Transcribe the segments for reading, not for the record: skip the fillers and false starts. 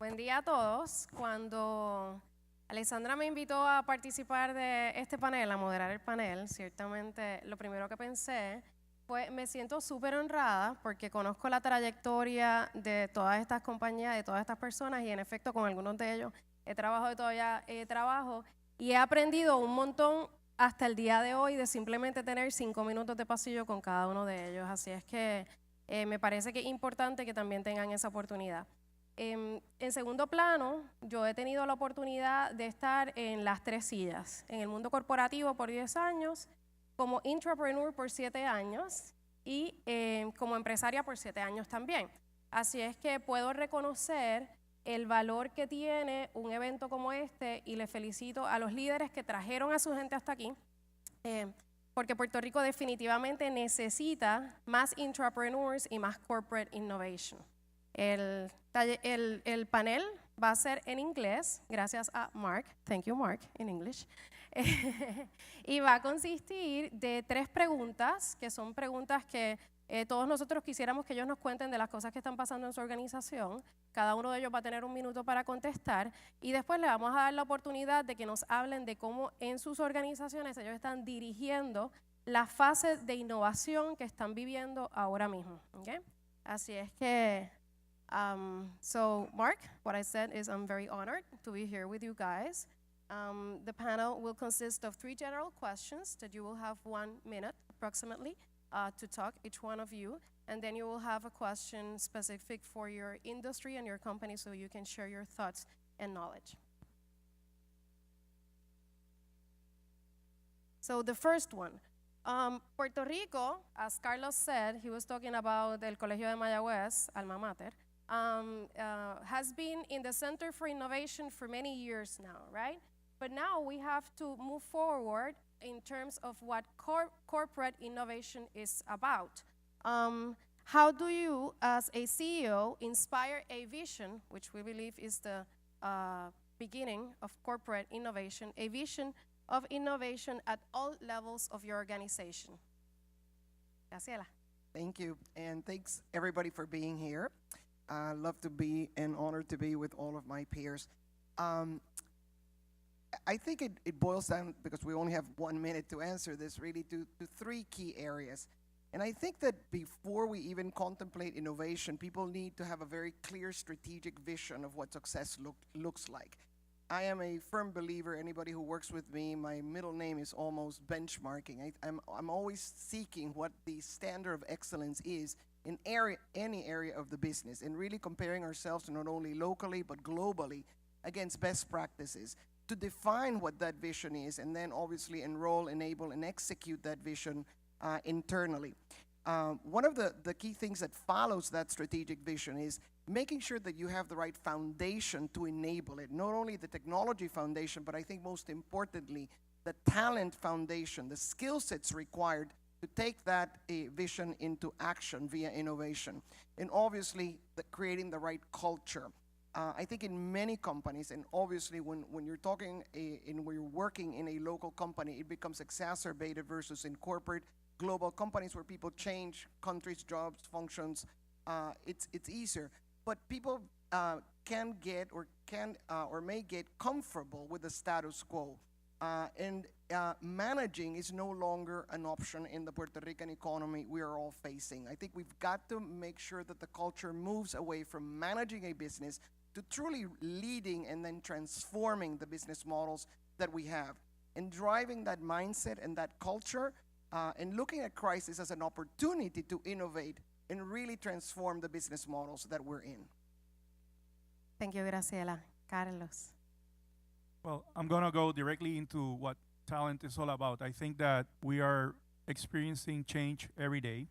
Buen día a todos. Cuando Alexandra me invitó a participar de este panel, a moderar el panel, ciertamente lo primero que pensé fue, me siento súper honrada porque conozco la trayectoria de todas estas compañías, de todas estas personas, y en efecto con algunos de ellos he trabajado y todavía trabajo, y he aprendido un montón hasta el día de hoy de simplemente tener 5 minutos de pasillo con cada uno de ellos. Así es que me parece que es importante que también tengan esa oportunidad. En segundo plano, yo he tenido la oportunidad de estar en las 3 sillas, en el mundo corporativo por 10 años, como intrapreneur por 7 años y como empresaria por 7 años también. Así es que puedo reconocer el valor que tiene un evento como este y le felicito a los líderes que trajeron a su gente hasta aquí, porque Puerto Rico definitivamente necesita más intrapreneurs y más corporate innovation. El panel va a ser en inglés, gracias a Mark. Thank you, Mark, in English. Y va a consistir de 3 preguntas, que son preguntas que todos nosotros quisiéramos que ellos nos cuenten de las cosas que están pasando en su organización. Cada uno de ellos va a tener 1 minuto para contestar y después le vamos a dar la oportunidad de que nos hablen de cómo en sus organizaciones ellos están dirigiendo la fase de innovación que están viviendo ahora mismo. ¿Okay? Así es que... So Mark, what I said is I'm very honored to be here with you guys. The panel will consist of 3 general questions that you will have 1 minute approximately to talk, each one of you, and then you will have a question specific for your industry and your company so you can share your thoughts and knowledge. So the first one, Puerto Rico, as Carlos said, he was talking about el Colegio de Mayagüez, alma mater, has been in the Center for Innovation for many years now, right? But now we have to move forward in terms of what corporate innovation is about. How do you, as a CEO, inspire a vision, which we believe is the beginning of corporate innovation, a vision of innovation at all levels of your organization? Graciela. Thank you, and thanks everybody for being here. I love to be and honored to be with all of my peers. I think it boils down, because we only have 1 minute to answer this, really to 3 key areas. And I think that before we even contemplate innovation, people need to have a very clear strategic vision of what success looks like. I am a firm believer, anybody who works with me, my middle name is almost benchmarking. I'm always seeking what the standard of excellence is in any area of the business, and really comparing ourselves not only locally but globally against best practices to define what that vision is, and then obviously enroll, enable, and execute that vision internally. One of the key things that follows that strategic vision is making sure that you have the right foundation to enable it. Not only the technology foundation, but I think most importantly, the talent foundation, the skill sets required to take that vision into action via innovation. And obviously, creating the right culture. I think in many companies, and obviously when you're talking when you're working in a local company, it becomes exacerbated versus in corporate global companies where people change countries, jobs, functions. It's easier. But people can get or may get comfortable with the status quo. And managing is no longer an option in the Puerto Rican economy we are all facing. I think we've got to make sure that the culture moves away from managing a business to truly leading and then transforming the business models that we have. And driving that mindset and that culture and looking at crisis as an opportunity to innovate and really transform the business models that we're in. Thank you, Graciela. Carlos. Well, I'm going to go directly into what talent is all about. I think that we are experiencing change every day.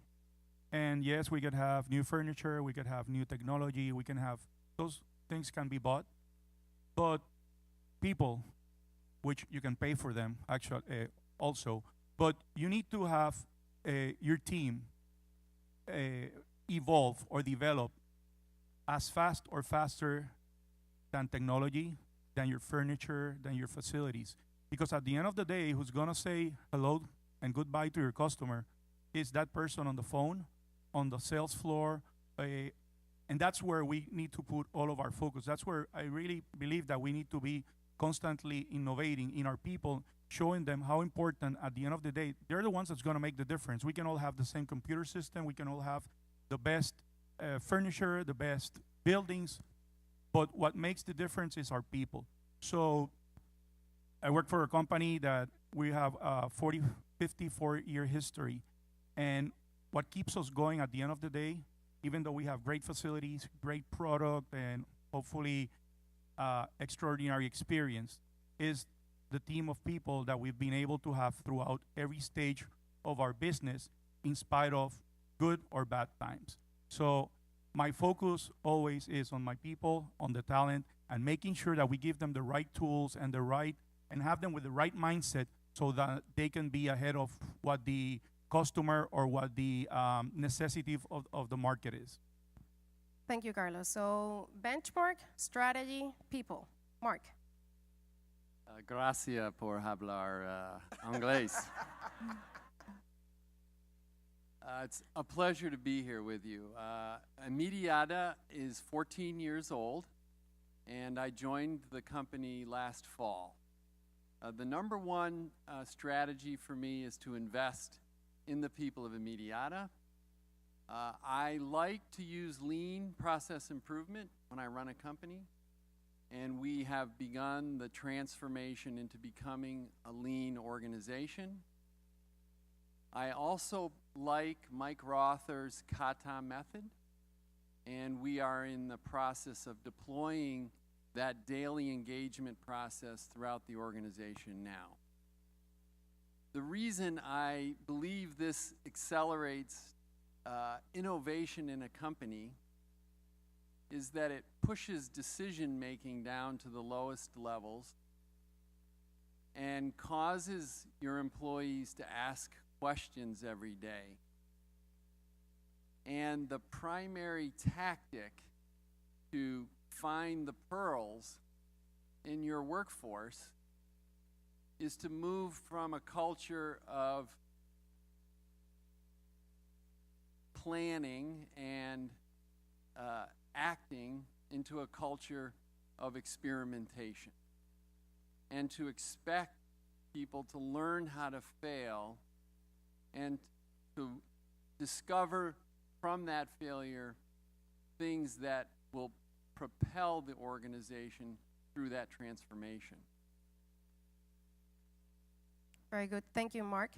And yes, we could have new furniture, we could have new technology, we can have those things can be bought. But people, which you can pay for them actually also, but you need to have your team evolve or develop as fast or faster than technology, than your furniture, than your facilities. Because at the end of the day, who's gonna say hello and goodbye to your customer is that person on the phone, on the sales floor, And that's where we need to put all of our focus. That's where I really believe that we need to be constantly innovating in our people, showing them how important, at the end of the day, they're the ones that's going to make the difference. We can all have the same computer system. We can all have the best furniture, the best buildings. But what makes the difference is our people. So I work for a company that we have a 54-year history. And what keeps us going at the end of the day, even though we have great facilities, great product, and hopefully extraordinary experience, is the team of people that we've been able to have throughout every stage of our business, in spite of good or bad times. So my focus always is on my people, on the talent, and making sure that we give them the right tools and have them with the right mindset so that they can be ahead of what the customer or what the necessity of the market is. Thank you, Carlos. So benchmark, strategy, people. Mark. Gracias por hablar inglés. It's a pleasure to be here with you. Inmediata is 14 years old, and I joined the company last fall. The number one strategy for me is to invest in the people of Inmediata. I like to use lean process improvement when I run a company, and we have begun the transformation into becoming a lean organization. I also like Mike Rother's kata method, and we are in the process of deploying that daily engagement process throughout the organization now. The reason I believe this accelerates innovation in a company is that it pushes decision-making down to the lowest levels and causes your employees to ask questions every day. And the primary tactic to find the pearls in your workforce is to move from a culture of planning and acting into a culture of experimentation, and to expect people to learn how to fail and to discover from that failure things that will propel the organization through that transformation. Very good. Thank you, Mark.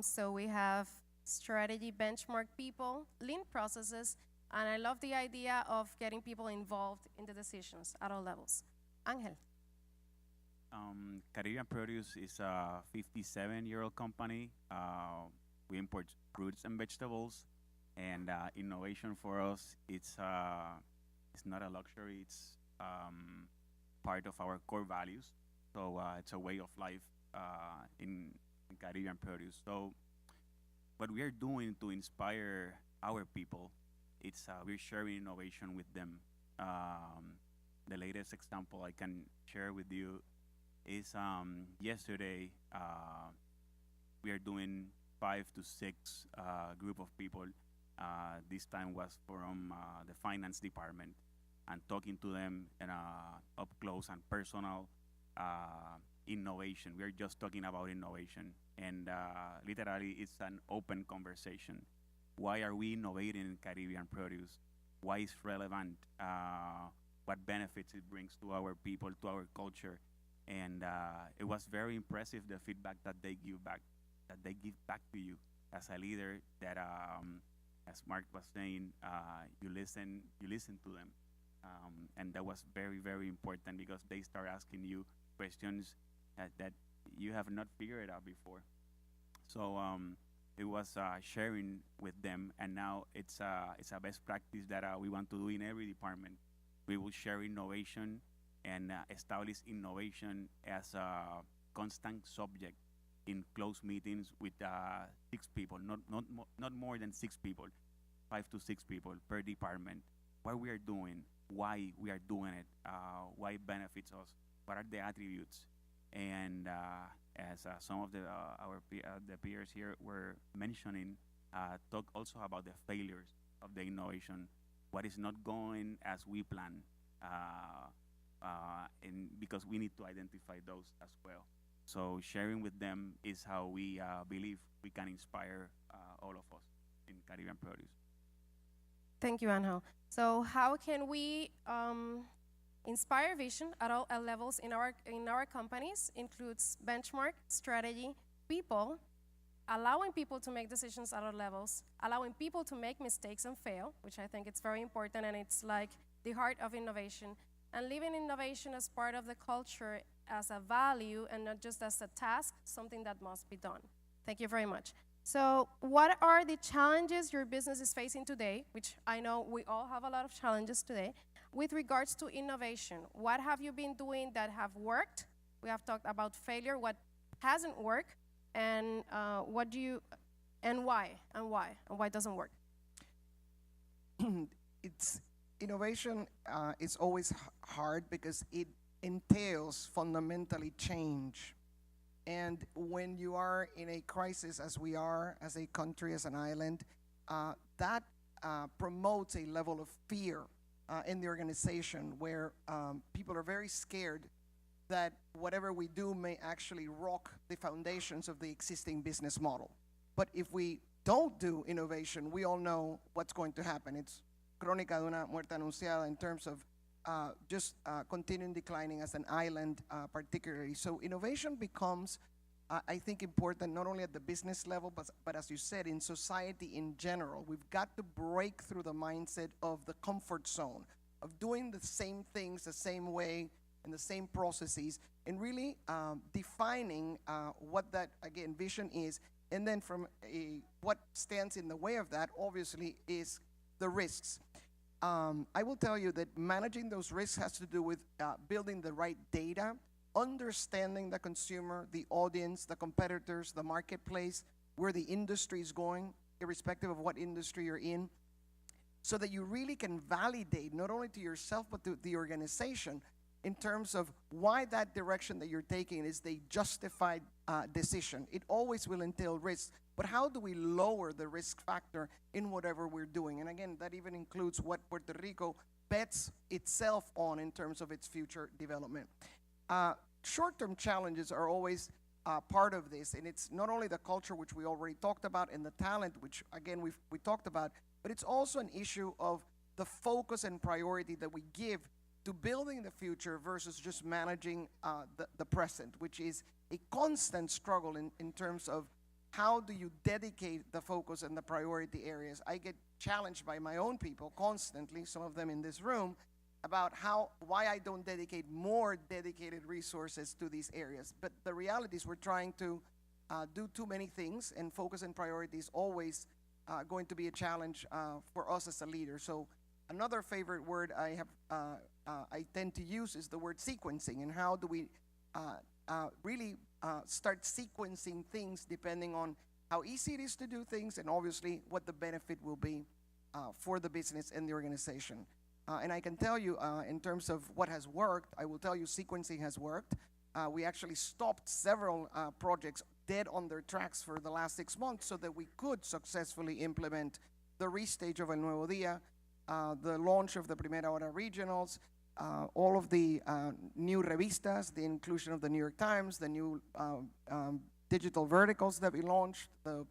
So we have strategy, benchmark, people, lean processes, and I love the idea of getting people involved in the decisions at all levels. Ángel. Caribbean Produce is a 57-year-old company. We import fruits and vegetables, and innovation for us, it's not a luxury, it's part of our core values. So it's a way of life in Caribbean Produce. So what we are doing to inspire our people, it's we're sharing innovation with them. The latest example I can share with you is yesterday we are doing 5 to 6 group of people. This time was from the finance department, and talking to them in up close and personal innovation. We are just talking about innovation, and literally it's an open conversation. Why are we innovating in Caribbean Produce? Why is relevant? What benefits it brings to our people, to our culture? And it was very impressive, the feedback that they give back to you as a leader. That as Mark was saying, you listen to them, and that was very, very important, because they start asking you questions that you have not figured out before. So it was sharing with them, and now it's a best practice that we want to do in every department. We will share innovation and establish innovation as a constant subject in close meetings with 6 people, not more than 6 people, 5 to 6 people per department. What we are doing, why we are doing it, why it benefits us, what are the attributes, and as some of the peers here were mentioning, talk also about the failures of the innovation. what is not going as we plan, and because we need to identify those as well. So sharing with them is how we believe we can inspire all of us in Caribbean Produce. Thank you, Angel. So how can we inspire vision at all levels in our companies? Includes benchmark, strategy, people, allowing people to make decisions at all levels, allowing people to make mistakes and fail, which I think it's very important, and it's like the heart of innovation, and living innovation as part of the culture as a value and not just as a task, something that must be done. Thank you very much. So what are the challenges your business is facing today, which I know we all have a lot of challenges today, with regards to innovation? What have you been doing that have worked? We have talked about failure, what hasn't worked, and what do you, and why it doesn't work? It's innovation is always hard because it entails fundamentally change. And when you are in a crisis, as we are, as a country, as an island, that promotes a level of fear in the organization where people are very scared that whatever we do may actually rock the foundations of the existing business model. But if we don't do innovation, we all know what's going to happen. It's crónica de una muerte anunciada in terms of just continuing declining as an island particularly. So innovation becomes, I think, important not only at the business level, but as you said, in society in general. We've got to break through the mindset of the comfort zone, of doing the same things the same way and the same processes, and really defining what that, again, vision is. And then from what stands in the way of that, obviously, is the risks. I will tell you that managing those risks has to do with building the right data, understanding the consumer, the audience, the competitors, the marketplace, where the industry is going, irrespective of what industry you're in, so that you really can validate not only to yourself but to the organization in terms of why that direction that you're taking is the justified decision. It always will entail risk, but how do we lower the risk factor in whatever we're doing? And again, that even includes what Puerto Rico bets itself on in terms of its future development. Short-term challenges are always part of this, and it's not only the culture, which we already talked about, and the talent, which again we talked about, but it's also an issue of the focus and priority that we give to building the future versus just managing the present, which is a constant struggle in terms of how do you dedicate the focus and the priority areas. I get challenged by my own people constantly, some of them in this room, about why I don't dedicate more dedicated resources to these areas. But the reality is we're trying to do too many things, and focus and priority is always going to be a challenge for us as a leader. So another favorite word I tend to use is the word sequencing, and how do we really start sequencing things depending on how easy it is to do things, and obviously what the benefit will be for the business and the organization. And I can tell you in terms of what has worked, I will tell you sequencing has worked. We actually stopped several projects dead on their tracks for the last 6 months so that we could successfully implement the restage of El Nuevo Dia, the launch of the Primera Hora regionals, all of the new revistas, the inclusion of the New York Times, the new digital verticals that we launched, the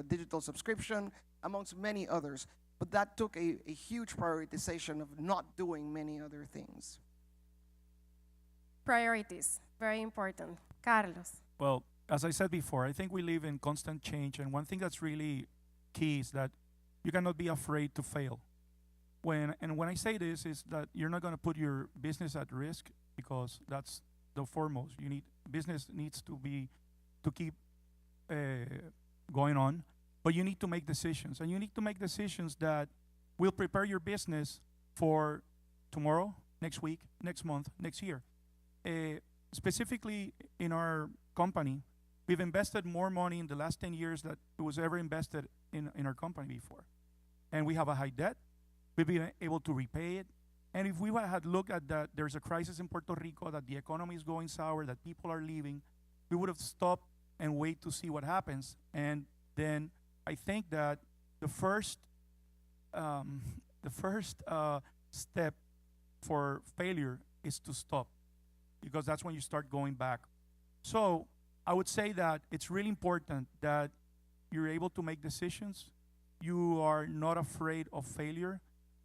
digital subscription, amongst many others. But that took a huge prioritization of not doing many other things. Priorities, very important. Carlos. Well, as I said before, I think we live in constant change, and one thing that's really key is that you cannot be afraid to fail. When I say this is that you're not going to put your business at risk, because that's the foremost. Business needs to keep going on, but you need to make decisions, and you need to make decisions that will prepare your business for tomorrow, next week, next month, next year. Specifically in our company, we've invested more money in the last 10 years than it was ever invested in our company before. And we have a high debt. We've been able to repay it. And if we had looked at that, there's a crisis in Puerto Rico, that the economy is going sour, that people are leaving, we would have stopped and wait to see what happens. And then I think that the first the first step for failure is to stop, because that's when you start going back. So I would say that it's really important that you're able to make decisions. You are not afraid of failure.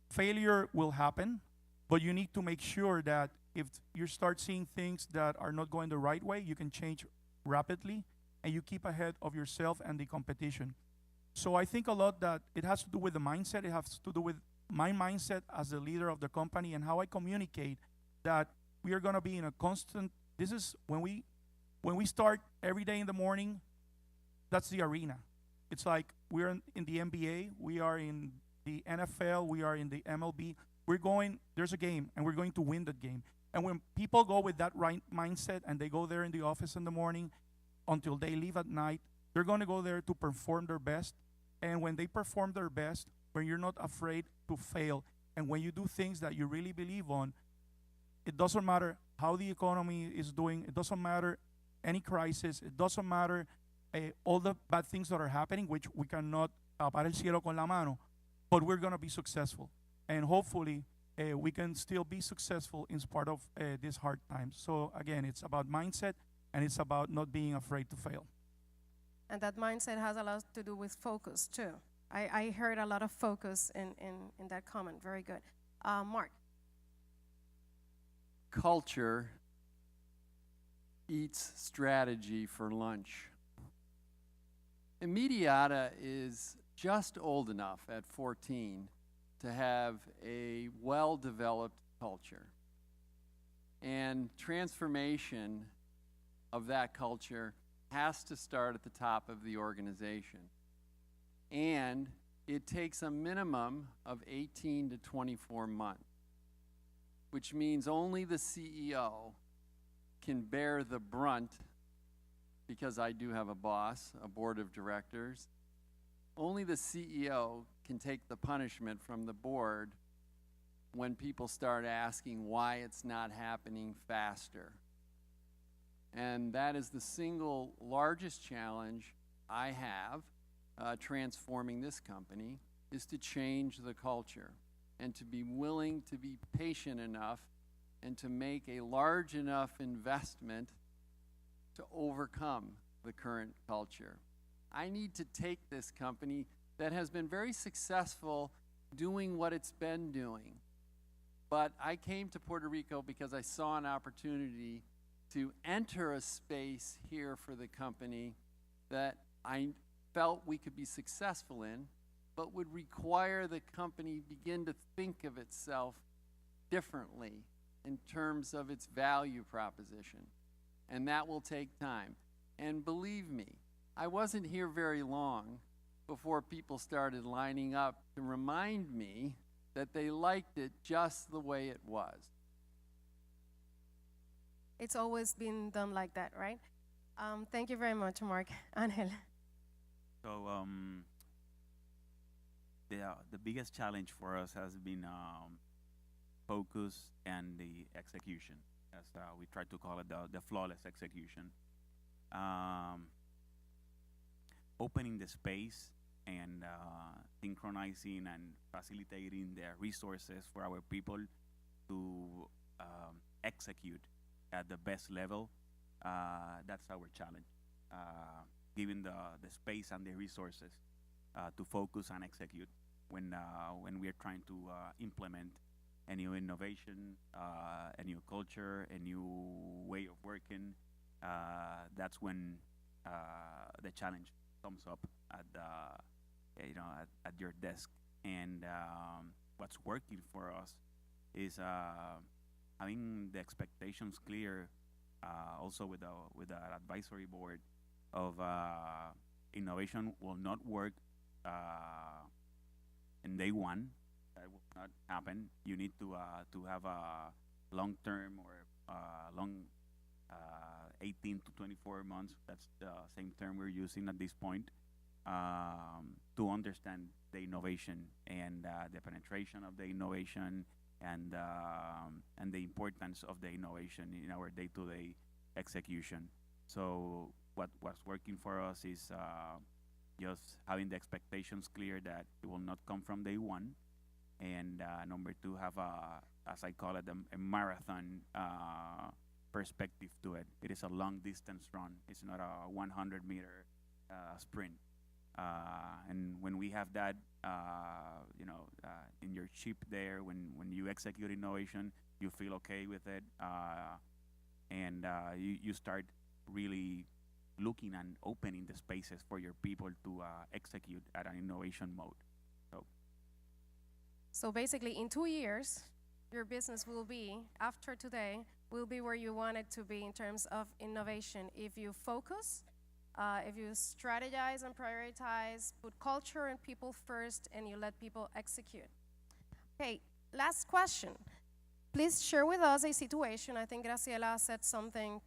Failure will happen, but you need to make sure that if you start seeing things that are not going the right way, you can change rapidly and you keep ahead of yourself and the competition. So I think a lot that it has to do with the mindset. It has to do with my mindset as the leader of the company and how I communicate that we are going to be in a constant. This is when we start every day in the morning. That's the arena. It's like we're in the NBA, we are in the NFL, we are in the MLB. We're going. There's a game, and we're going to win that game. And when people go with that right mindset and they go there in the office in the morning until they leave at night, they're going to go there to perform their best. And when they perform their best, when you're not afraid to fail, and when you do things that you really believe on, it doesn't matter how the economy is doing. It doesn't matter any crisis. It doesn't matter all the bad things that are happening, which we cannot tapar el cielo con la mano, but we're going to be successful. And hopefully, we can still be successful in spite of these hard times. So again, it's about mindset, and it's about not being afraid to fail. And that mindset has a lot to do with focus, too. I heard a lot of focus in that comment. Very good. Mark. Culture eats strategy for lunch. Inmediata is just old enough at 14 to have a well-developed culture. And transformation of that culture has to start at the top of the organization. And it takes a minimum of 18 to 24 months, which means only the CEO can bear the brunt, because I do have a boss, a board of directors. Only the CEO can take the punishment from the board when people start asking why it's not happening faster. And that is the single largest challenge I have transforming this company, is to change the culture and to be willing to be patient enough and to make a large enough investment to overcome the current culture. I need to take this company that has been very successful doing what it's been doing. But I came to Puerto Rico because I saw an opportunity to enter a space here for the company that I felt we could be successful in, but would require the company begin to think of itself differently in terms of its value proposition. And that will take time. And believe me, I wasn't here very long before people started lining up to remind me that they liked it just the way it was. It's always been done like that, right? Thank you very much, Mark. Ángel. So the biggest challenge for us has been focus and the execution, as we try to call it, the flawless execution. Opening the space and synchronizing and facilitating the resources for our people to execute at the best level, that's our challenge. Given the space and the resources to focus and execute when we are trying to implement a new innovation, a new culture, a new way of working, that's when the challenge comes up at at your desk. And what's working for us is having the expectations clear, also with the advisory board of innovation will not work in day one. That will not happen. You need to have a long-term or long 18 to 24 months. That's the same term we're using at this point, to understand the innovation and the penetration of the innovation and the importance of the innovation in our day-to-day execution. So what's working for us is just having the expectations clear that it will not come from day one, and number two, have as I call it, a marathon perspective to it. It is a long distance run. It's not a 100-meter sprint. And when we have that, in your chip there, when you execute innovation, you feel okay with it, and you start really looking and opening the spaces for your people to execute at an innovation mode. So basically, in 2 years, your business will be, after today, will be where you want it to be in terms of innovation. If you focus, if you strategize and prioritize, put culture and people first, and you let people execute. Okay, last question. Please share with us a situation, I think Graciela said something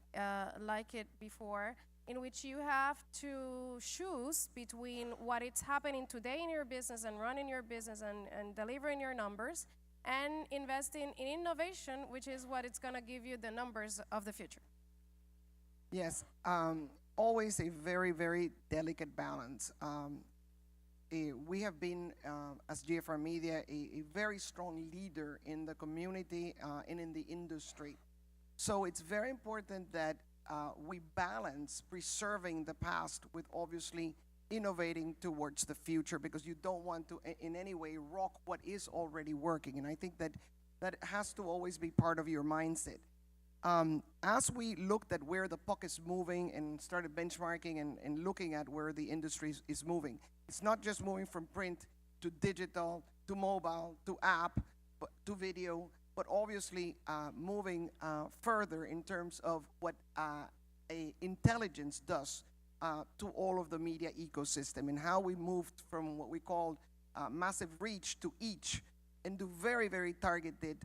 like it before, in which you have to choose between what is happening today in your business and running your business and delivering your numbers, and investing in innovation, which is what it's gonna give you the numbers of the future. Yes, always a very, very delicate balance. We have been, as GFR Media, a very strong leader in the community and in the industry. So it's very important that we balance preserving the past with obviously innovating towards the future, because you don't want to in any way rock what is already working. And I think that has to always be part of your mindset. As we looked at where the puck is moving and started benchmarking and looking at where the industry is moving, it's not just moving from print to digital, to mobile, to app, but to video, but obviously moving further in terms of what intelligence does to all of the media ecosystem, and how we moved from what we call massive reach to each, and do very, very targeted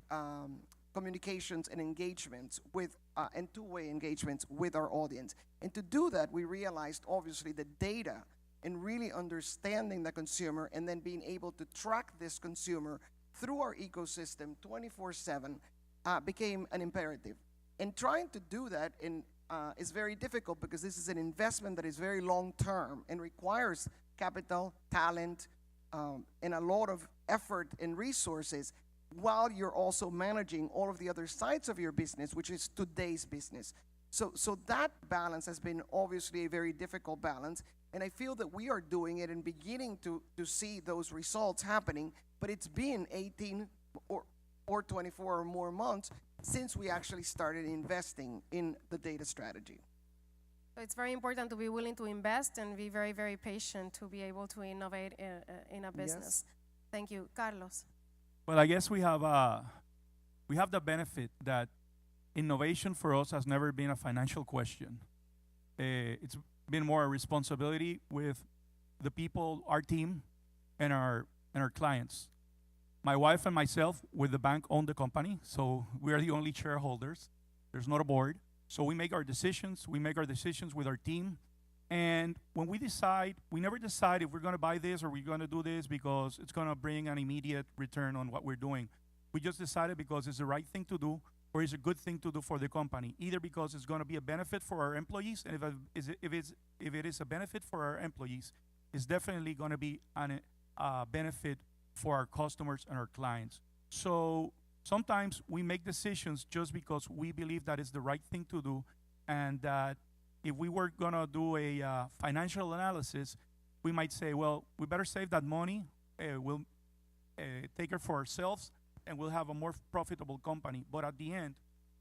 communications and engagements with, and two-way engagements with our audience. And to do that, we realized obviously the data and really understanding the consumer, and then being able to track this consumer through our ecosystem 24/7 became an imperative. And trying to do that is very difficult, because this is an investment that is very long-term and requires capital, talent, and a lot of effort and resources, while you're also managing all of the other sides of your business, which is today's business. So that balance has been obviously a very difficult balance, and I feel that we are doing it and beginning to see those results happening, but it's been 18 or 24 or more months since we actually started investing in the data strategy. So it's very important to be willing to invest and be very, very patient to be able to innovate in a business. Yes. Thank you. Carlos. Well, I guess we have the benefit that innovation for us has never been a financial question. It's been more a responsibility with the people, our team, and our clients. My wife and myself, with the bank, own the company, so we are the only shareholders. There's not a board. So we make our decisions. We make our decisions with our team. And when we decide, we never decide if we're going to buy this or we're going to do this because it's going to bring an immediate return on what we're doing. We just decided because it's the right thing to do, or it's a good thing to do for the company, either because it's going to be a benefit for our employees, and if it is a benefit for our employees, it's definitely going to be a benefit for our customers and our clients. So sometimes we make decisions just because we believe that it's the right thing to do, and that if we were going to do a financial analysis, we might say, well, we better save that money, we'll take it for ourselves, and we'll have a more profitable company. But at the end,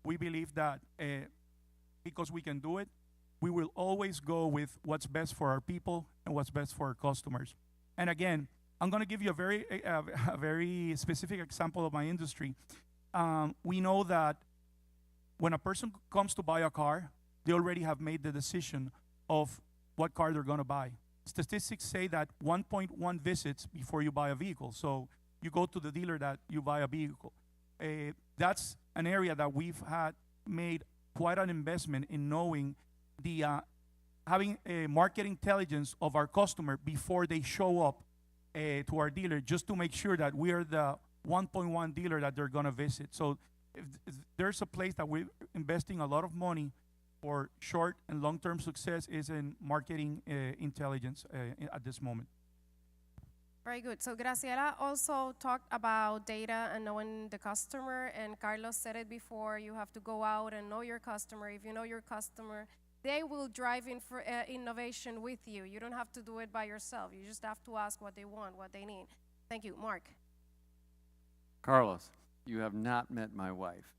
we believe that because we can do it, we will always go with what's best for our people and what's best for our customers. And again, I'm going to give you a very specific example of my industry. We know that when a person comes to buy a car, they already have made the decision of what car they're going to buy. Statistics say that 1.1 visits before you buy a vehicle. So you go to the dealer that you buy a vehicle. That's an area that we've had made quite an investment in knowing the having a market intelligence of our customer before they show up to our dealer, just to make sure that we are the 1.1 dealer that they're going to visit. So if there's a place that we're investing a lot of money for short and long-term success, is in marketing intelligence at this moment. Very good. So Graciela also talked about data and knowing the customer, and Carlos said it before, you have to go out and know your customer. If you know your customer, they will drive innovation with you. You don't have to do it by yourself. You just have to ask what they want, what they need. Thank you. Mark. Carlos, you have not met my wife.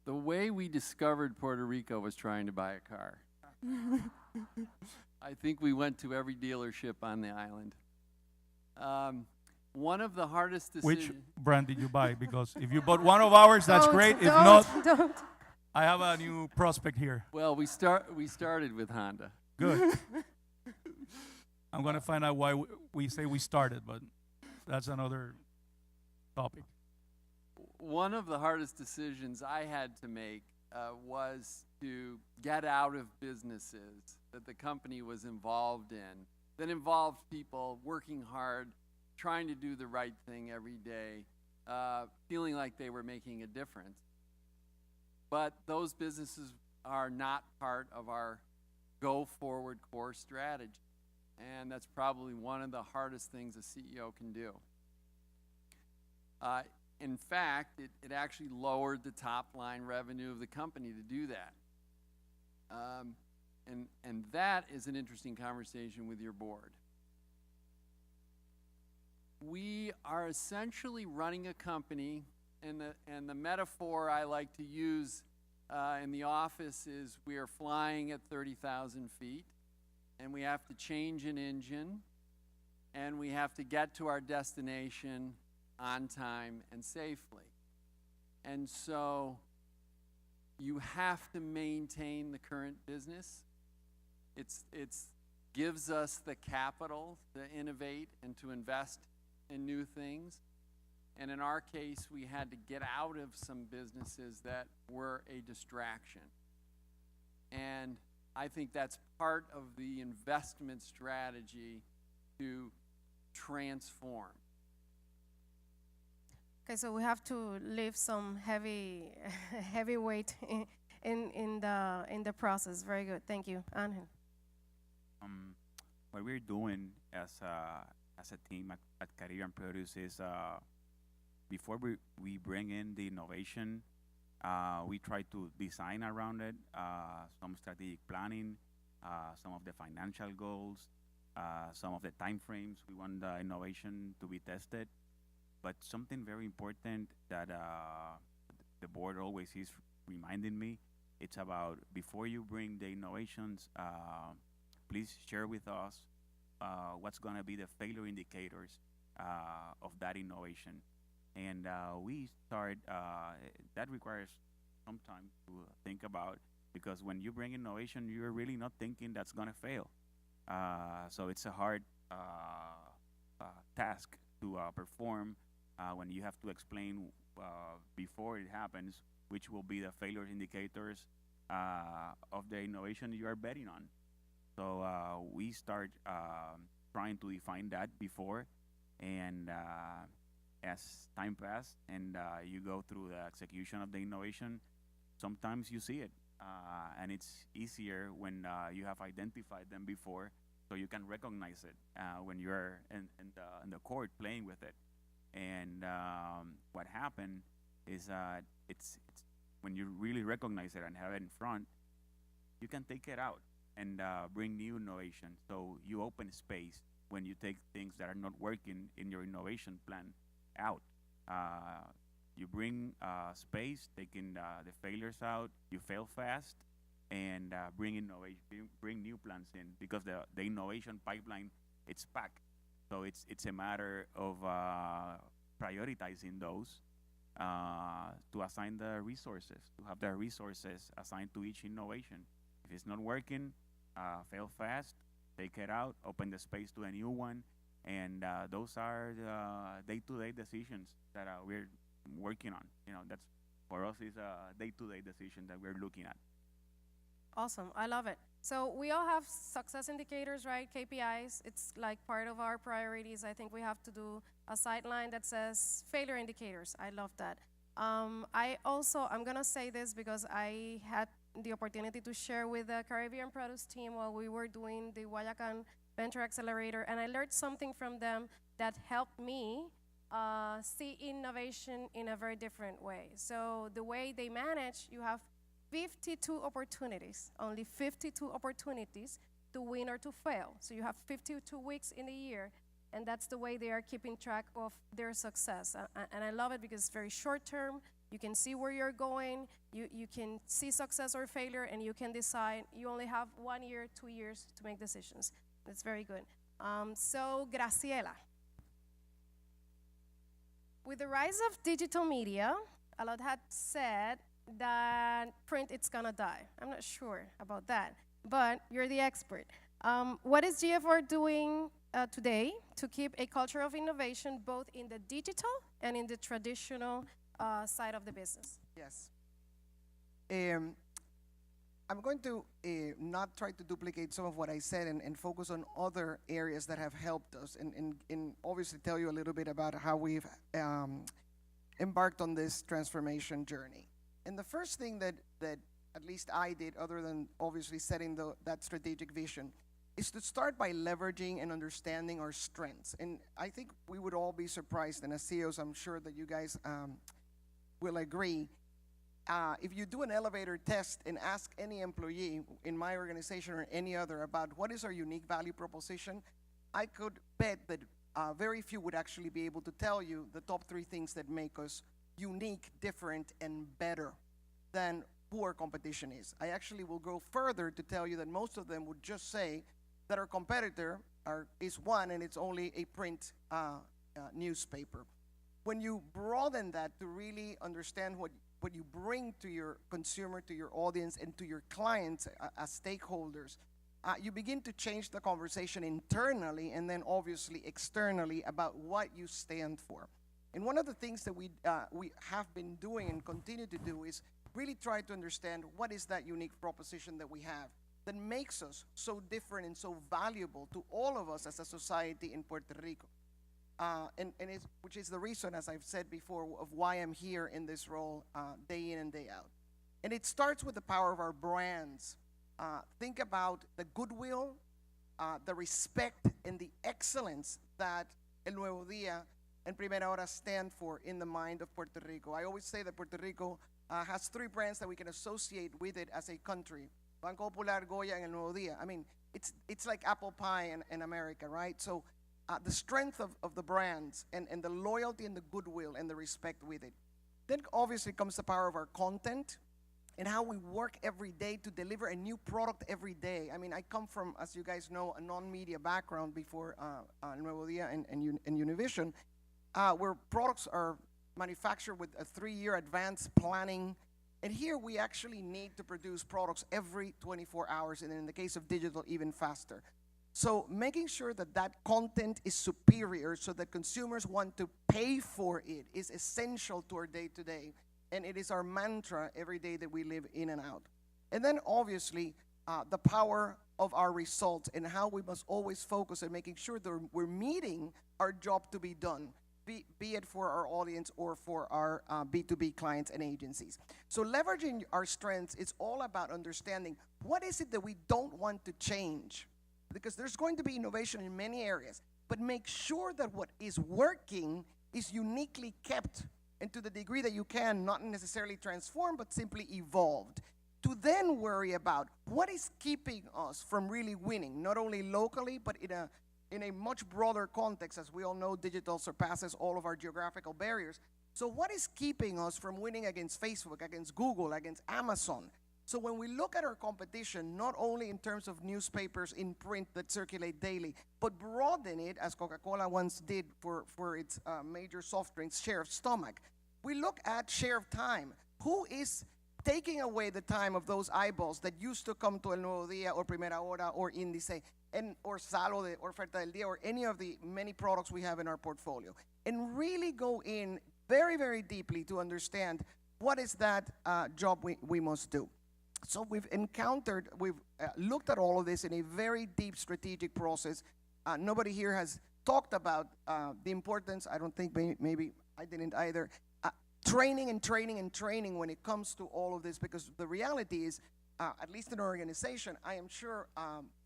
The way we discovered Puerto Rico was trying to buy a car. I think we went to every dealership on the island. One of the hardest Which decisions. brand did you buy? Because if you bought one of ours, that's great. If not, I have a new prospect here. Well, we started with Honda. Good. I'm going to find out why we say we started, but that's another topic. One of the hardest decisions I had to make was to get out of businesses that the company was involved in, that involved people working hard, trying to do the right thing every day, feeling like they were making a difference. But those businesses are not part of our go-forward core strategy. And that's probably one of the hardest things a CEO can do. In fact, it actually lowered the top line revenue of the company to do that. And that is an interesting conversation with your board. We are essentially running a company, and the metaphor I like to use in the office is we are flying at 30,000 feet, and we have to change an engine, and we have to get to our destination on time and safely. And so you have to maintain the current business. It's gives us the capital to innovate and to invest in new things. And in our case, we had to get out of some businesses that were a distraction. And I think that's part of the investment strategy to transform. Okay, so we have to leave some heavy weight in the process. Very good. Thank you, Ángel. What we're doing as a team at Caribbean Produce is before we bring in the innovation, we try to design around it, some strategic planning, some of the financial goals, some of the time frames we want the innovation to be tested. But something very important that the board always is reminding me, it's about before you bring the innovations, please share with us what's going to be the failure indicators of that innovation. And we start, that requires some time to think about, because when you bring innovation, you're really not thinking that's going to fail. So it's a hard task to perform when you have to explain before it happens which will be the failure indicators of the innovation you are betting on. So we start trying to define that before, and as time passes and you go through the execution of the innovation, sometimes you see it, and it's easier when you have identified them before, so you can recognize it when you're in the court playing with it. And what happened is it's when you really recognize it and have it in front, you can take it out and bring new innovation. So you open space when you take things that are not working in your innovation plan out. You bring space, taking the failures out, you fail fast, and bring innovation, bring new plans in, because the innovation pipeline, it's packed. So it's a matter of prioritizing those to assign the resources, to have the resources assigned to each innovation. If it's not working, fail fast, take it out, open the space to a new one, and those are the day-to-day decisions that we're working on. That's for us is a day-to-day decision that we're looking at. Awesome. I love it. So we all have success indicators, right? KPIs. It's like part of our priorities. I think we have to do a sideline that says failure indicators. I love that. I'm going to say this because I had the opportunity to share with the Caribbean Produce team while we were doing the Guayacan Venture Accelerator, and I learned something from them that helped me see innovation in a very different way. So the way they manage, you have 52 opportunities, only 52 opportunities to win or to fail. So you have 52 weeks in a year, and that's the way they are keeping track of their success. And I love it because it's very short term. You can see where you're going, you can see success or failure, and you can decide. You only have 1 year, 2 years to make decisions. That's very good. So Graciela. With the rise of digital media, a lot had said that print it's gonna die. I'm not sure about that, but you're the expert. What is GFR doing today to keep a culture of innovation both in the digital and in the traditional side of the business? Yes. I'm going to not try to duplicate some of what I said and focus on other areas that have helped us and obviously tell you a little bit about how we've embarked on this transformation journey. And the first thing that at least I did, other than obviously setting that strategic vision, is to start by leveraging and understanding our strengths. And I think we would all be surprised, and as CEOs, I'm sure that you guys will agree. If you do an elevator test and ask any employee in my organization or any other about what is our unique value proposition, I could bet that very few would actually be able to tell you the top 3 things that make us unique, different, and better than who our competition is. I actually will go further to tell you that most of them would just say that our competitor is one, and it's only a print newspaper. When you broaden that to really understand what you bring to your consumer, to your audience, and to your clients as stakeholders, you begin to change the conversation internally and then obviously externally about what you stand for. And one of the things that we have been doing and continue to do is really try to understand what is that unique proposition that we have that makes us so different and so valuable to all of us as a society in Puerto Rico. Which is the reason, as I've said before, of why I'm here in this role day in and day out. And it starts with the power of our brands. Think about the goodwill, the respect, and the excellence that El Nuevo Día and Primera Hora stand for in the mind of Puerto Rico. I always say that Puerto Rico has 3 brands that we can associate with it as a country: Banco Popular, Goya, and El Nuevo Día. I mean, it's like apple pie in America, right? So the strength of the brands and the loyalty and the goodwill and the respect with it. Then obviously comes the power of our content and how we work every day to deliver a new product every day. I mean, I come from, as you guys know, a non-media background before Nuevo Dia and Univision, where products are manufactured with a 3-year advance planning. And here we actually need to produce products every 24 hours, and in the case of digital, even faster. So making sure that that content is superior so that consumers want to pay for it is essential to our day-to-day. And it is our mantra every day that we live in and out. And then obviously, the power of our results and how we must always focus on making sure that we're meeting our job to be done, be it for our audience or for our B2B clients and agencies. So leveraging our strengths is all about understanding what is it that we don't want to change. Because there's going to be innovation in many areas, but make sure that what is working is uniquely kept, and to the degree that you can, not necessarily transform, but simply evolved. To then worry about what is keeping us from really winning, not only locally, but in a much broader context. As we all know, digital surpasses all of our geographical barriers. So what is keeping us from winning against Facebook, against Google, against Amazon? So when we look at our competition, not only in terms of newspapers in print that circulate daily, but broaden it, as Coca-Cola once did for its major soft drinks, share of stomach. We look at share of time. Who is taking away the time of those eyeballs that used to come to El Nuevo Día or Primera Hora or Índice or Salo or Oferta del Día or any of the many products we have in our portfolio? And really go in very, very deeply to understand what is that job we must do. So we've looked at all of this in a very deep strategic process. Nobody here has talked about the importance, I don't think, maybe I didn't either, training and training and training when it comes to all of this, because the reality is at least in our organization, I am sure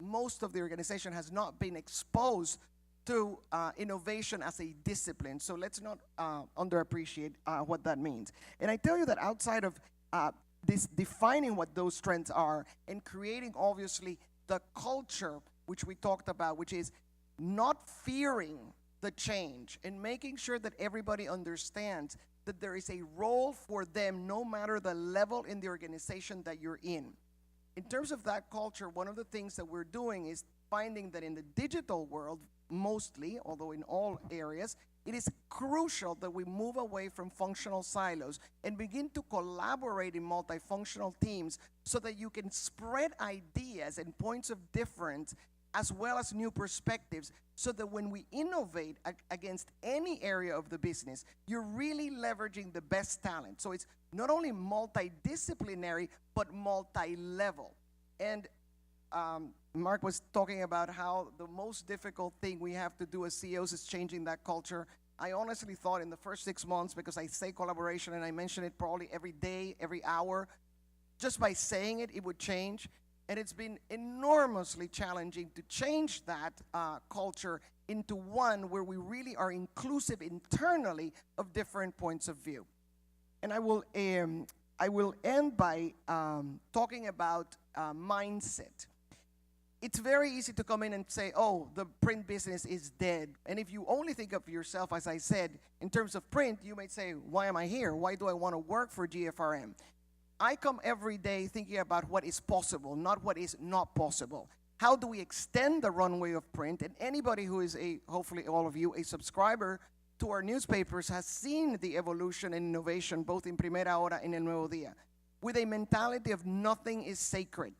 most of the organization has not been exposed to innovation as a discipline. So let's not underappreciate what that means. And I tell you that outside of this defining what those trends are and creating obviously the culture which we talked about, which is not fearing the change and making sure that everybody understands that there is a role for them no matter the level in the organization that you're in. In terms of that culture, one of the things that we're doing is finding that in the digital world, mostly, although in all areas, it is crucial that we move away from functional silos and begin to collaborate in multifunctional teams so that you can spread ideas and points of difference as well as new perspectives, so that when we innovate against any area of the business, you're really leveraging the best talent. So it's not only multidisciplinary, but multi-level. And Mark was talking about how the most difficult thing we have to do as CEOs is changing that culture. I honestly thought in the first 6 months, because I say collaboration and I mention it probably every day, every hour, just by saying it, it would change. And it's been enormously challenging to change that culture into one where we really are inclusive internally of different points of view. And I will end by talking about mindset. It's very easy to come in and say, oh, the print business is dead. And if you only think of yourself, as I said, in terms of print, you might say, why am I here? Why do I want to work for GFRM? I come every day thinking about what is possible, not what is not possible. How do we extend the runway of print? And anybody who is hopefully all of you, a subscriber to our newspapers has seen the evolution and innovation both in Primera Hora and El Nuevo Día, with a mentality of nothing is sacred.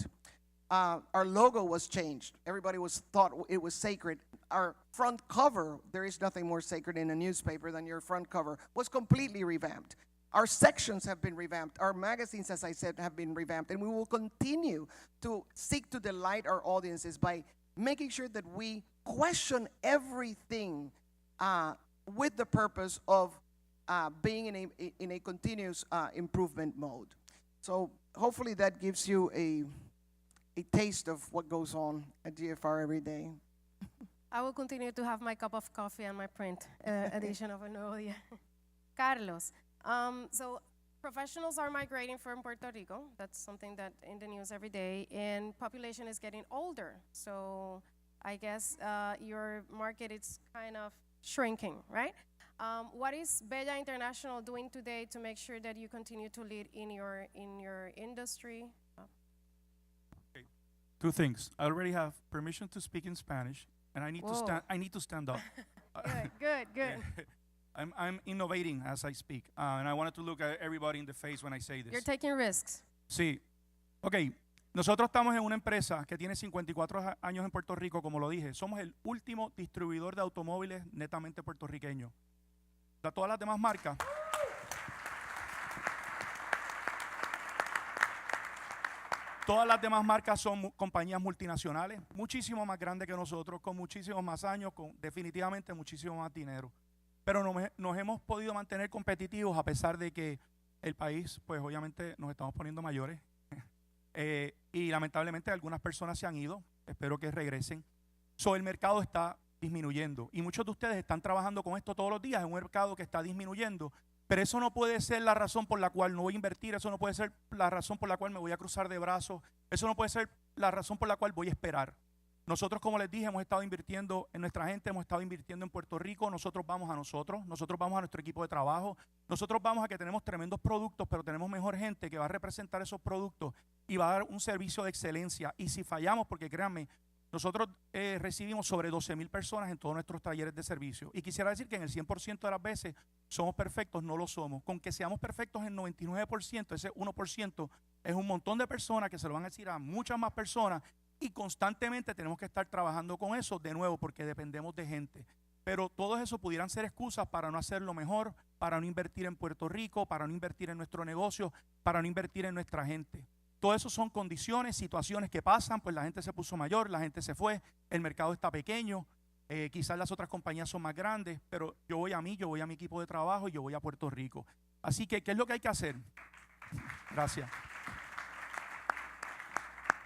Our logo was changed. Everybody thought it was sacred. Our front cover, there is nothing more sacred in a newspaper than your front cover, was completely revamped. Our sections have been revamped. Our magazines, as I said, have been revamped. And we will continue to seek to delight our audiences by making sure that we question everything with the purpose of being in a continuous improvement mode. So hopefully that gives you a taste of what goes on at GFR every day. I will continue to have my cup of coffee and my print edition of El Nuevo Día. Carlos. So professionals are migrating from Puerto Rico. That's something that in the news every day, and population is getting older. So I guess your market is kind of shrinking, right? What is Bella International doing today to make sure that you continue to lead in your industry? Okay. Two things. I already have permission to speak in Spanish, and I need to stand up. Good. Yeah. I'm innovating as I speak, and I wanted to look at everybody in the face when I say this. You're taking risks. Sí. Ok, nosotros estamos en una empresa que tiene 54 años en Puerto Rico, como lo dije. Somos el último distribuidor de automóviles netamente puertorriqueño. Todas las demás marcas. Todas las demás marcas son compañías multinacionales, muchísimo más grandes que nosotros, con muchísimos más años, con definitivamente muchísimo más dinero. Pero nos hemos podido mantener competitivos a pesar de que el país, pues obviamente nos estamos poniendo mayores y lamentablemente algunas personas se han ido, espero que regresen. El mercado está disminuyendo y muchos de ustedes están trabajando con esto todos los días, en un mercado que está disminuyendo, pero eso no puede ser la razón por la cual no voy a invertir, eso no puede ser la razón por la cual me voy a cruzar de brazos, eso no puede ser la razón por la cual voy a esperar. Nosotros, como les dije, hemos estado invirtiendo en nuestra gente, hemos estado invirtiendo en Puerto Rico, nosotros vamos a nuestro equipo de trabajo, nosotros vamos a que tenemos tremendos productos, pero tenemos mejor gente que va a representar esos productos y va a dar un servicio de excelencia. Y si fallamos, porque créanme, nosotros recibimos sobre 12,000 personas en todos nuestros talleres de servicio. Y quisiera decir que en el 100% de las veces somos perfectos, no lo somos. Con que seamos perfectos en 99%, ese 1% es un montón de personas que se lo van a decir a muchas más personas. Y constantemente tenemos que estar trabajando con eso de nuevo porque dependemos de gente. Pero todo eso pudieran ser excusas para no hacerlo mejor, para no invertir en Puerto Rico, para no invertir en nuestro negocio, para no invertir en nuestra gente. Todo eso son condiciones, situaciones que pasan, pues la gente se puso mayor, la gente se fue, el mercado está pequeño, quizás las otras compañías son más grandes, pero yo voy a mi equipo de trabajo y yo voy a Puerto Rico. Así que, ¿qué es lo que hay que hacer? Gracias.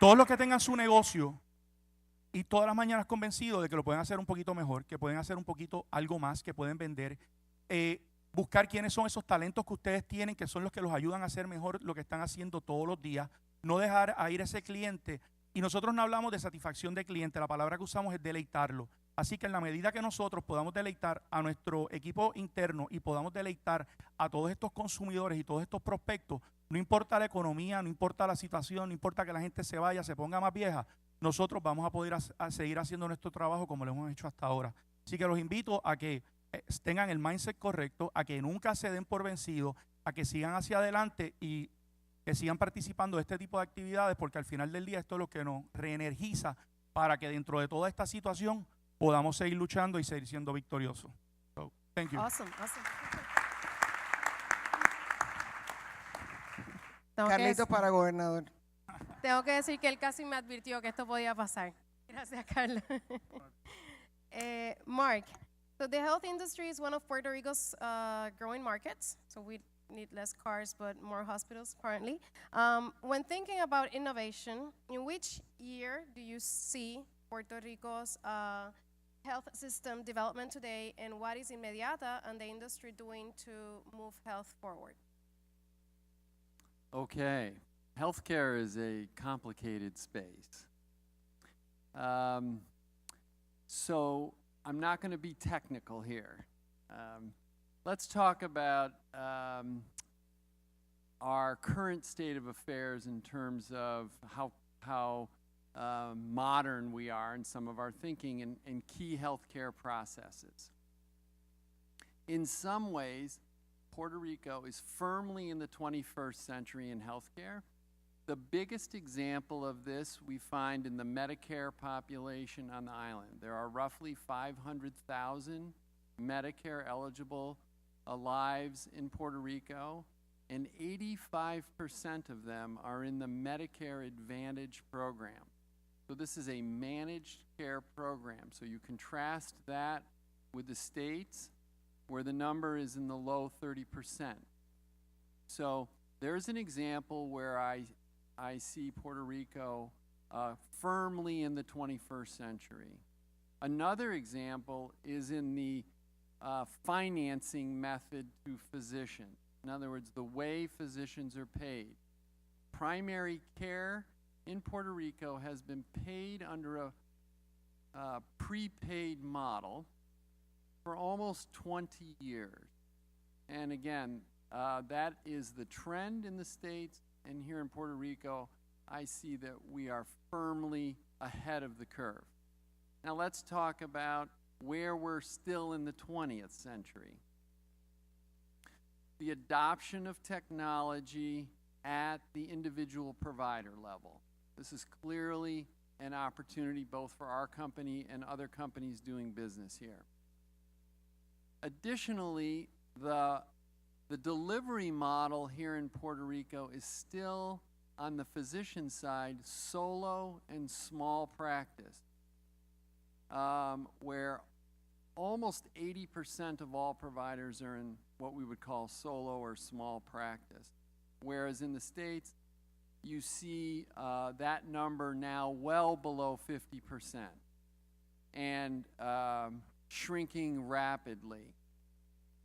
Todos los que tengan su negocio y todas las mañanas convencidos de que lo pueden hacer un poquito mejor, que pueden hacer un poquito algo más, que pueden vender, buscar quiénes son esos talentos que ustedes tienen, que son los que los ayudan a hacer mejor lo que están haciendo todos los días, no dejar a ir a ese cliente. Y nosotros no hablamos de satisfacción de cliente, la palabra que usamos es deleitarlo. Así que en la medida que nosotros podamos deleitar a nuestro equipo interno y podamos deleitar a todos estos consumidores y todos estos prospectos, no importa la economía, no importa la situación, no importa que la gente se vaya, se ponga más vieja, nosotros vamos a poder a seguir haciendo nuestro trabajo como lo hemos hecho hasta ahora. Así que los invito a que tengan el mindset correcto, a que nunca se den por vencidos, a que sigan hacia adelante y que sigan participando de este tipo de actividades, porque al final del día esto es lo que nos reenergiza para que dentro de toda esta situación podamos seguir luchando y seguir siendo victoriosos. So, thank you. Awesome, awesome. Tengo que Carlito dec- para gobernador. Tengo que decir que él casi me advirtió que esto podía pasar. Gracias, Carla. Mark, so the health industry is one of Puerto Rico's growing markets. So we need less cars, but more hospitals currently. When thinking about innovation, in which year do you see Puerto Rico's health system development today, and what is Inmediata and the industry doing to move health forward? Okay, healthcare is a complicated space. So I'm not going to be technical here. Let's talk about our current state of affairs in terms of how modern we are in some of our thinking and key healthcare processes. In some ways, Puerto Rico is firmly in the 21st century in healthcare. The biggest example of this we find in the Medicare population on the island. There are roughly 500,000 Medicare eligible lives in Puerto Rico, and 85% of them are in the Medicare Advantage program. So this is a managed care program. So you contrast that with the states where the number is in the low 30%. So there's an example where I see Puerto Rico firmly in the 21st century. Another example is in the financing method to physicians. In other words, the way physicians are paid. Primary care in Puerto Rico has been paid under a prepaid model for almost 20 years. And again, that is the trend in the States, and here in Puerto Rico, I see that we are firmly ahead of the curve. Now let's talk about where we're still in the 20th century. The adoption of technology at the individual provider level. This is clearly an opportunity both for our company and other companies doing business here. Additionally, the delivery model here in Puerto Rico is still, on the physician side, solo and small practice, where almost 80% of all providers are in what we would call solo or small practice. Whereas in the States, you see that number now well below 50% and shrinking rapidly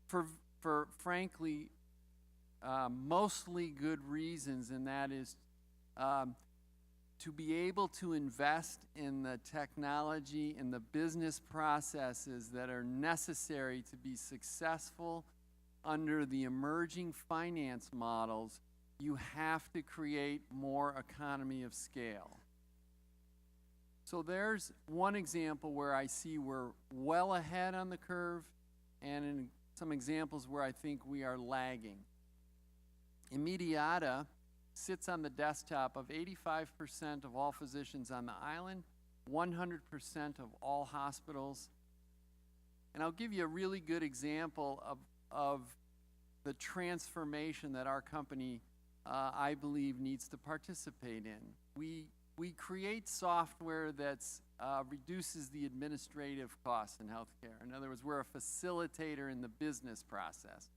for frankly mostly good reasons, and that is to be able to invest in the technology and the business processes that are necessary to be successful under the emerging finance models. You have to create more economy of scale. So there's one example where I see we're well ahead on the curve, and in some examples where I think we are lagging. Inmediata sits on the desktop of 85% of all physicians on the island, 100% of all hospitals. And I'll give you a really good example of the transformation that our company, I believe, needs to participate in. We create software that reduces the administrative costs in healthcare. In other words, we're a facilitator in the business process.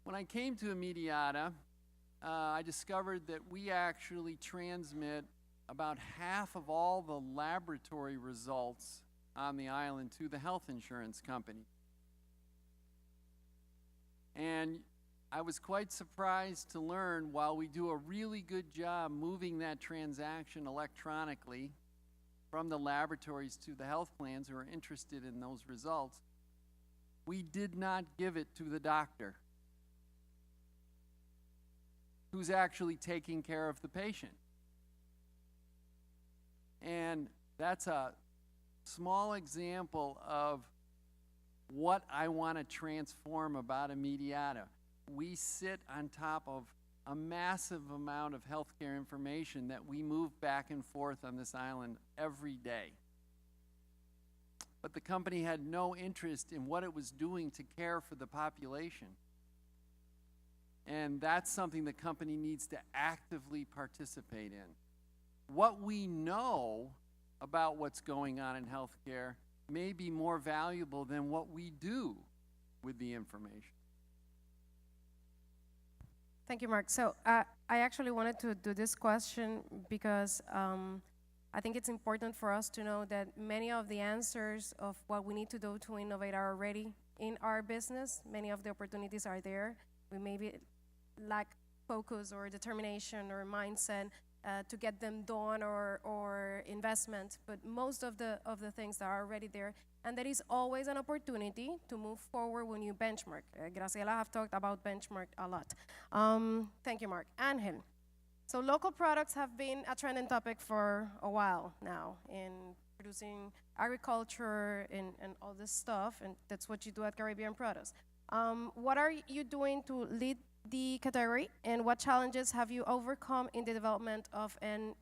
When I came to Inmediata, I discovered that we actually transmit about half of all the laboratory results on the island to the health insurance company. And I was quite surprised to learn, while we do a really good job moving that transaction electronically from the laboratories to the health plans who are interested in those results, we did not give it to the doctor who's actually taking care of the patient. And that's a small example of what I want to transform about Inmediata. We sit on top of a massive amount of healthcare information that we move back and forth on this island every day. But the company had no interest in what it was doing to care for the population. And that's something the company needs to actively participate in. What we know about what's going on in healthcare may be more valuable than what we do with the information. Thank you, Mark. So I actually wanted to do this question because I think it's important for us to know that many of the answers of what we need to do to innovate are already in our business. Many of the opportunities are there. We maybe lack focus or determination or mindset to get them done or investment, but most of the things are already there. And there is always an opportunity to move forward when you benchmark. Graciela have talked about benchmark a lot. Thank you, Mark. Ángel. So local products have been a trending topic for a while now in producing agriculture and all this stuff, and that's what you do at Caribbean Products. What are you doing to lead the category, and what challenges have you overcome in the development of an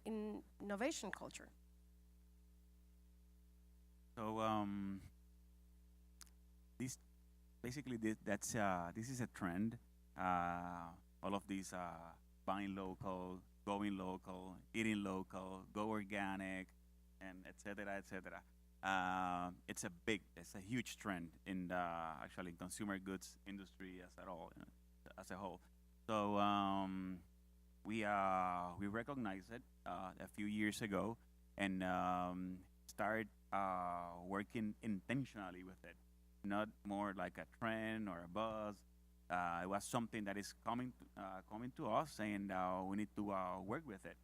innovation culture? So this basically this is a trend. All of these buying local, going local, eating local, go organic, and et cetera, et cetera. It's a huge trend in the actually consumer goods industry as a whole. So we recognized it a few years ago and start working intentionally with it, not more like a trend or a buzz. It was something that is coming to us, and we need to work with it,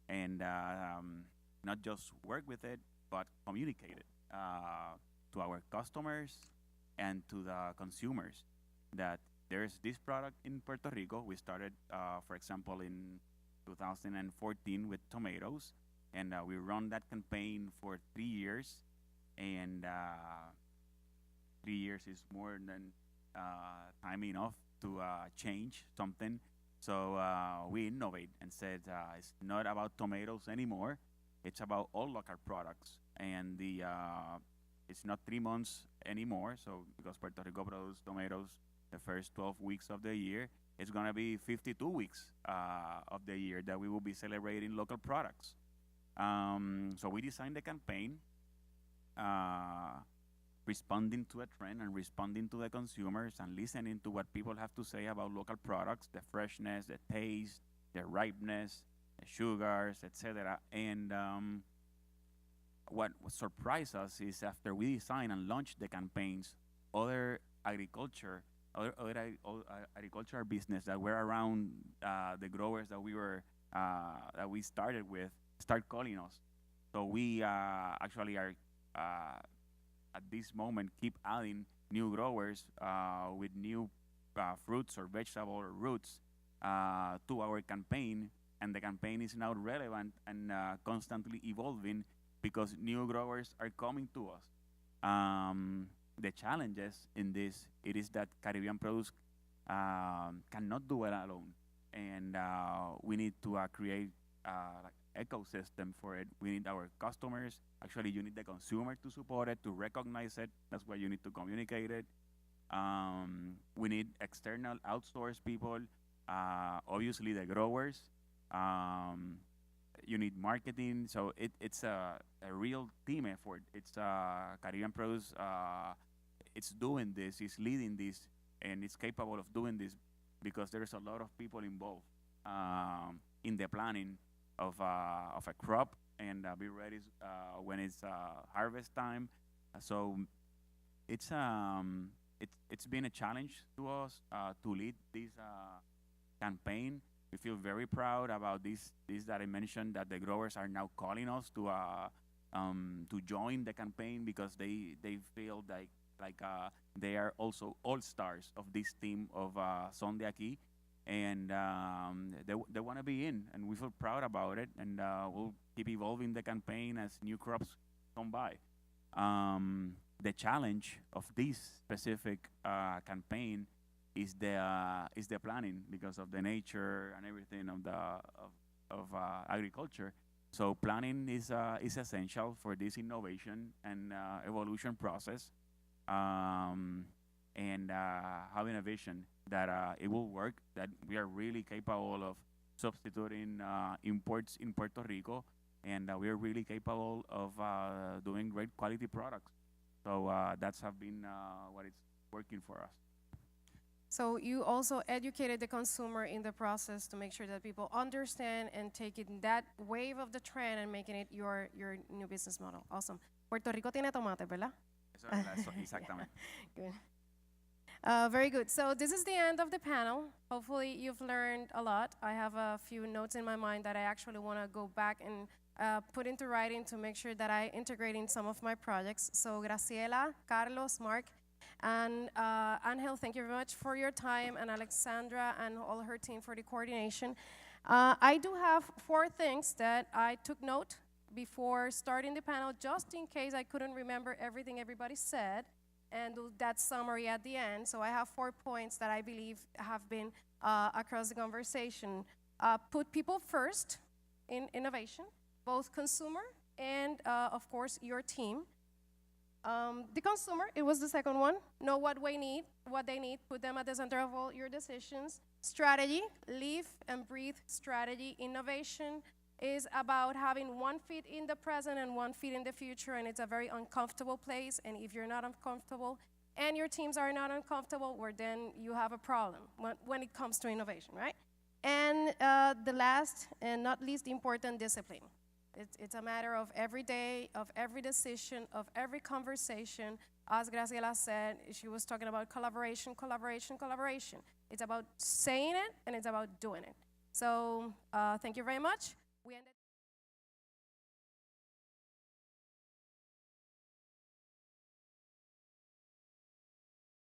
and not just work with it, but communicate it to our customers and to the consumers that there's this product in Puerto Rico. We started, for example, in 2014 with tomatoes, and we run that campaign for 3 years, and 3 years is more than time enough to change something. So we innovate and said it's not about tomatoes anymore. It's about all local products, and it's not 3 months anymore. So because Puerto Rico produces tomatoes the first 12 weeks of the year, it's gonna be 52 weeks of the year that we will be celebrating local products. So we designed the campaign, responding to a trend and responding to the consumers and listening to what people have to say about local products, the freshness, the taste, the ripeness, the sugars, etc. And what surprised us is after we designed and launched the campaigns, other agricultural business that were around the growers that we started with start calling us. So we actually are at this moment keep adding new growers with new fruits or vegetable or roots to our campaign, and the campaign is now relevant and constantly evolving because new growers are coming to us. The challenges in this, it is that Caribbean Produce cannot do it alone, and we need to create ecosystem for it. We need our customers. Actually, you need the consumer to support it, to recognize it. That's why you need to communicate it. We need external outsourced people. Obviously, the growers. You need marketing. So it's a real team effort. It's Caribbean Produce. It's doing this. It's leading this, and it's capable of doing this because there's a lot of people involved. in the planning of a crop and be ready when it's harvest time. So it's been a challenge to us to lead this campaign. We feel very proud about this that I mentioned, that the growers are now calling us to join the campaign because they feel like they are also all stars of this team of Son de Aquí, and they want to be in, and we feel proud about it, and we'll keep evolving the campaign as new crops come by. The challenge of this specific campaign is the planning because of the nature and everything of agriculture. So planning is essential for this innovation and evolution process, and having a vision that it will work, that we are really capable of substituting imports in Puerto Rico, and we are really capable of doing great quality products. So that's have been what is working for us. So you also educated the consumer in the process to make sure that people understand and taking that wave of the trend and making it your new business model. Awesome. Puerto Rico tiene tomate, ¿verdad? Eso, exactamente. Good. Very good. So this is the end of the panel. Hopefully you've learned a lot. I have a few notes in my mind that I actually want to go back and put into writing to make sure that I integrate in some of my projects. So Graciela, Carlos, Mark, and Ángel, thank you very much for your time, and Alexandra and all her team for the coordination. I do have 4 things that I took note before starting the panel, just in case I couldn't remember everything everybody said, and do that summary at the end. So I have 4 points that I believe have been across the conversation. Put people first in innovation, both consumer and, of course, your team. The consumer, it was the second one. Know what they need, put them at the center of all your decisions. Strategy, live and breathe strategy. Innovation is about having 1 feet in the present and 1 feet in the future, and it's a very uncomfortable place, and if you're not uncomfortable and your teams are not uncomfortable, well, then you have a problem when it comes to innovation, right? And the last and not least important, discipline. It's a matter of every day, of every decision, of every conversation. As Graciela said, she was talking about collaboration, collaboration, collaboration. It's about saying it, and it's about doing it. So thank you very much. We ended